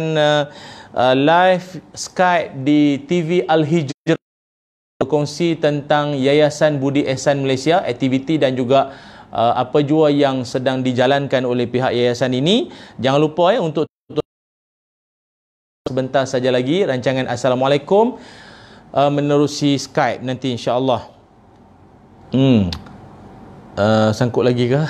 live Skype di TV Al-Hijrah, berkongsi tentang Yayasan Budi Ehsan Malaysia, aktiviti dan juga apa jua yang sedang dijalankan oleh pihak yayasan ini. Jangan lupa ya untuk sebentar saja lagi rancangan Assalamualaikum menerusi Skype nanti insya-Allah. Sangkut lagi ke?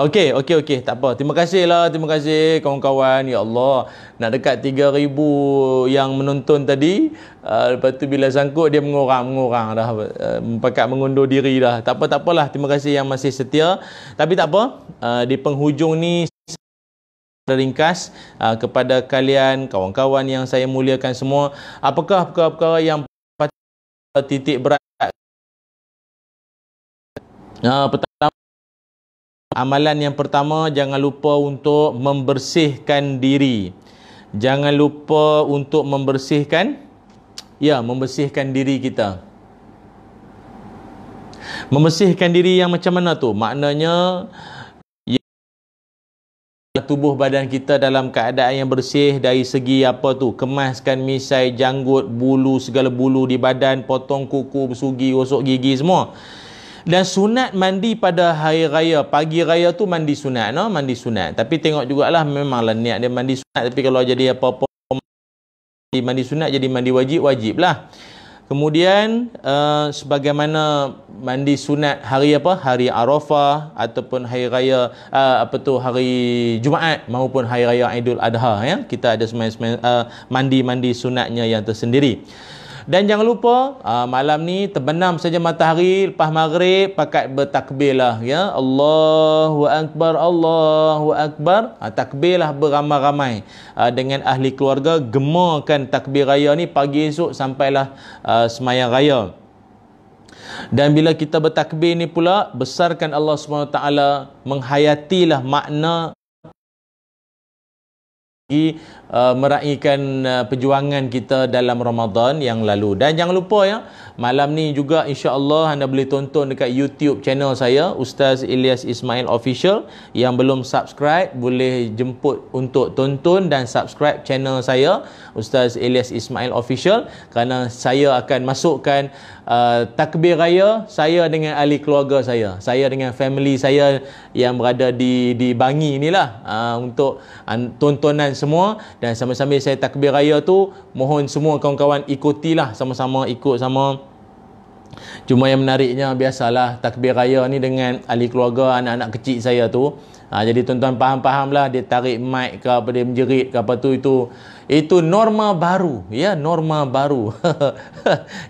Okey, tak apa. Terima kasih kawan-kawan. Ya Allah, nak dekat 3,000 yang menonton tadi. Lepas tu bila sangkut dia mengurang dah, pakat mengundur diri dah. Tak apalah. Terima kasih yang masih setia. Tapi tak apa, di penghujung ni ringkas kepada kalian kawan-kawan yang saya muliakan semua, apakah perkara-perkara yang titik berat. Pertama, amalan yang pertama, jangan lupa untuk membersihkan diri. Jangan lupa untuk membersihkan diri kita. Membersihkan diri yang macam mana tu? Maknanya tubuh badan kita dalam keadaan yang bersih dari segi apa tu, kemaskan misai, janggut, bulu, segala bulu di badan, potong kuku, bersugi, gosok gigi semua. Dan sunat mandi pada hari raya, pagi raya tu mandi sunat, mandi sunat. Tapi tengok jugalah, memanglah niat dia mandi sunat, tapi kalau jadi apa-apa mandi sunat jadi mandi wajib lah. Kemudian sebagaimana mandi sunat hari apa? Hari Arafah ataupun hari raya hari Jumaat maupun hari raya Aidul Adha ya. Kita ada mandi sunatnya yang tersendiri. Dan jangan lupa malam ni terbenam saja matahari lepas maghrib pakat bertakbirlah ya. Allahu akbar. Takbirlah beramai-ramai dengan ahli keluarga, gemakan takbir raya ni pagi esok sampailah semayang raya. Dan bila kita bertakbir ni pula, besarkan Allah SWT, menghayatilah makna meraihkan perjuangan kita dalam Ramadan yang lalu. Dan jangan lupa ya, malam ni juga insya-Allah anda boleh tonton dekat YouTube channel saya, Ustaz Ilyas Ismail Official. Yang belum subscribe boleh jemput untuk tonton dan subscribe channel saya, Ustaz Ilyas Ismail Official, kerana saya akan masukkan takbir raya saya dengan ahli keluarga saya dengan family saya yang berada di Bangi inilah, untuk tontonan semua. Dan sambil-sambil saya takbir raya tu, mohon semua kawan-kawan ikutilah, sama-sama ikut sama. Cuma yang menariknya, biasalah takbir raya ni dengan ahli keluarga, anak-anak kecil saya tu. Jadi tuan-tuan faham lah, dia tarik mic ke apa, dia menjerit ke apa tu, itu norma baru ya, norma baru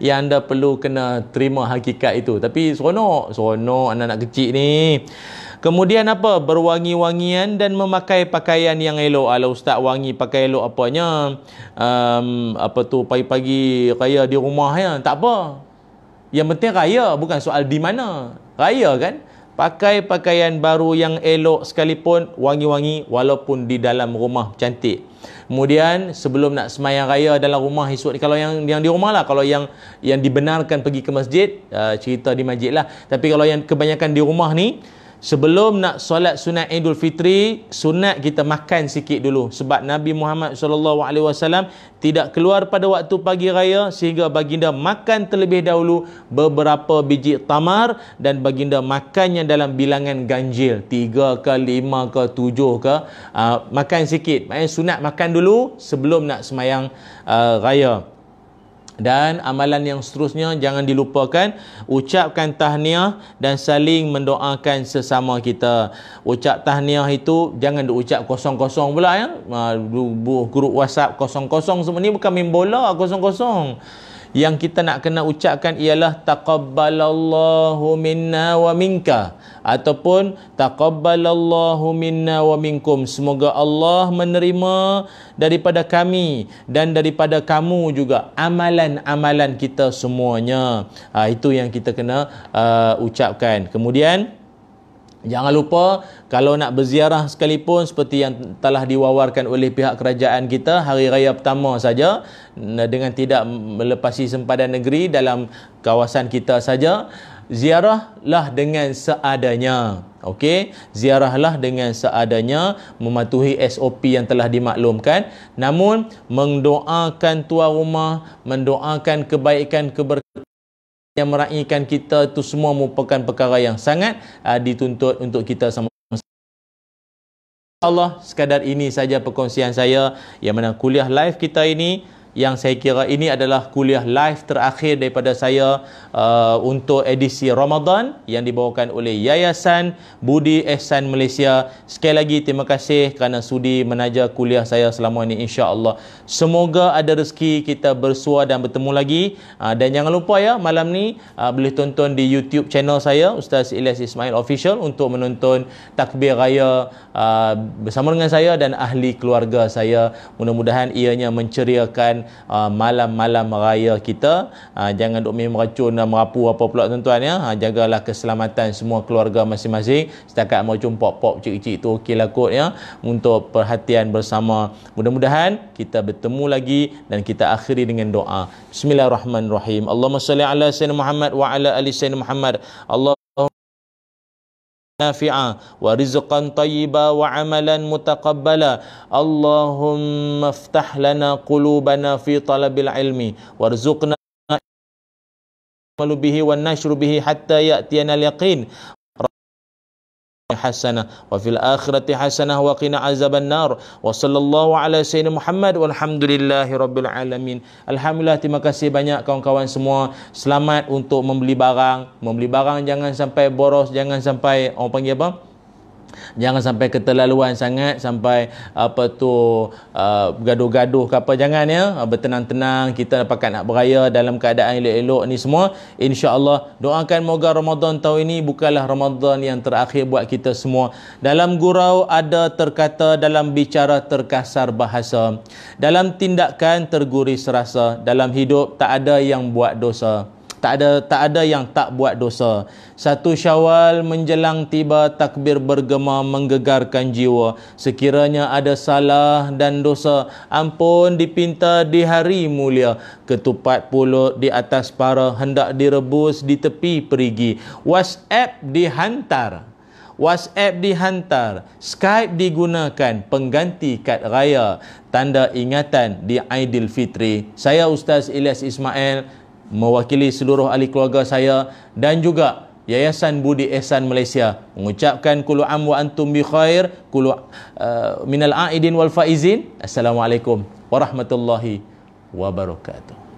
yang anda perlu kena terima hakikat itu. Tapi seronok anak-anak kecil ni. Kemudian apa? Berwangi-wangian dan memakai pakaian yang elok. Kalau ustaz wangi pakai elok apanya? Pagi-pagi raya di rumah ya, tak apa. Yang penting raya, bukan soal di mana. Raya kan? pakai pakaian baru yang elok sekalipun, wangi-wangi walaupun di dalam rumah cantik. Kemudian sebelum nak semayang raya dalam rumah esok ni, kalau yang di rumah lah, kalau yang dibenarkan pergi ke masjid, cerita di masjid lah. Tapi kalau yang kebanyakan di rumah ni, sebelum nak solat sunat Idul Fitri, sunat kita makan sikit dulu. Sebab Nabi Muhammad SAW tidak keluar pada waktu pagi raya, sehingga baginda makan terlebih dahulu beberapa biji tamar, dan baginda makannya dalam bilangan ganjil, 3 ke 5 ke 7 ke, makan sikit. Maksudnya sunat makan dulu sebelum nak semayang raya. Dan amalan yang seterusnya jangan dilupakan, ucapkan tahniah dan saling mendoakan sesama kita. Ucap tahniah itu jangan diucap kosong-kosong pula ya. Grup WhatsApp kosong-kosong semua ni bukan main bola kosong-kosong. Yang kita nak kena ucapkan ialah taqabbalallahu minna wa minka, ataupun taqabbalallahu minna wa minkum. Semoga Allah menerima daripada kami dan daripada kamu juga amalan-amalan kita semuanya. Itu yang kita kena ucapkan. Kemudian jangan lupa, kalau nak berziarah sekalipun, seperti yang telah diwawarkan oleh pihak kerajaan kita, hari raya pertama saja, dengan tidak melepasi sempadan negeri dalam kawasan kita saja, ziarahlah dengan seadanya. Okey, ziarahlah dengan seadanya, mematuhi SOP yang telah dimaklumkan, namun mendoakan tuan rumah, mendoakan kebaikan, keberkatan yang meraihkan kita, itu semua merupakan perkara yang sangat dituntut untuk kita sama. Allah, sekadar ini saja perkongsian saya, yang mana kuliah live kita ini, yang saya kira ini adalah kuliah live terakhir daripada saya untuk edisi Ramadan yang dibawakan oleh Yayasan Budi Ehsan Malaysia. Sekali lagi terima kasih kerana sudi menaja kuliah saya selama ini, insya-Allah. Semoga ada rezeki kita bersua dan bertemu lagi. Dan jangan lupa ya, malam ni boleh tonton di YouTube channel saya, Ustaz Ilyas Ismail Official, untuk menonton takbir raya bersama dengan saya dan ahli keluarga saya. Mudah-mudahan ianya menceriakan malam-malam raya kita. Jangan duk main meracun dan merapu apa pula tuan-tuan ya. Jagalah keselamatan semua keluarga masing-masing. Setakat mau jumpa pop cik-cik tu okeylah kot ya, untuk perhatian bersama. Mudah-mudahan kita bertemu lagi dan kita akhiri dengan doa. Bismillahirrahmanirrahim. Allahumma salli ala sayyidina Muhammad wa ala ali sayyidina Muhammad. Allah نافعا ورزقا طيبا وعملا متقبلا اللهم افتح لنا قلوبنا في طلب العلم وارزقنا العمل به والنشر به حتى يأتينا اليقين حسنة وفي الآخرة حسنة وقنا عذاب النار وصلى الله على سيدنا محمد والحمد لله رب العالمين. Alhamdulillah, terima kasih banyak kawan-kawan semua. Selamat untuk membeli barang. Membeli barang jangan sampai boros, jangan sampai orang panggil apa? Jangan sampai keterlaluan sangat, sampai gaduh-gaduh ke apa, jangan ya. Bertenang-tenang, kita pakat nak beraya dalam keadaan elok-elok ni semua. InsyaAllah, doakan moga Ramadan tahun ini bukanlah Ramadan yang terakhir buat kita semua. Dalam gurau ada terkata, dalam bicara terkasar bahasa, dalam tindakan terguris rasa, dalam hidup tak ada yang buat dosa. Tak ada yang tak buat dosa. 1 Syawal menjelang tiba, takbir bergema menggegarkan jiwa. Sekiranya ada salah dan dosa, ampun dipinta di hari mulia. Ketupat pulut di atas para, hendak direbus di tepi perigi. WhatsApp dihantar, Skype digunakan, pengganti kad raya, tanda ingatan di Aidilfitri. Saya Ustaz Ilyas Ismail mewakili seluruh ahli keluarga saya dan juga Yayasan Budi Ehsan Malaysia mengucapkan kullu am wa antum bi khair, kullu minal aidin wal faizin. Assalamualaikum warahmatullahi wabarakatuh.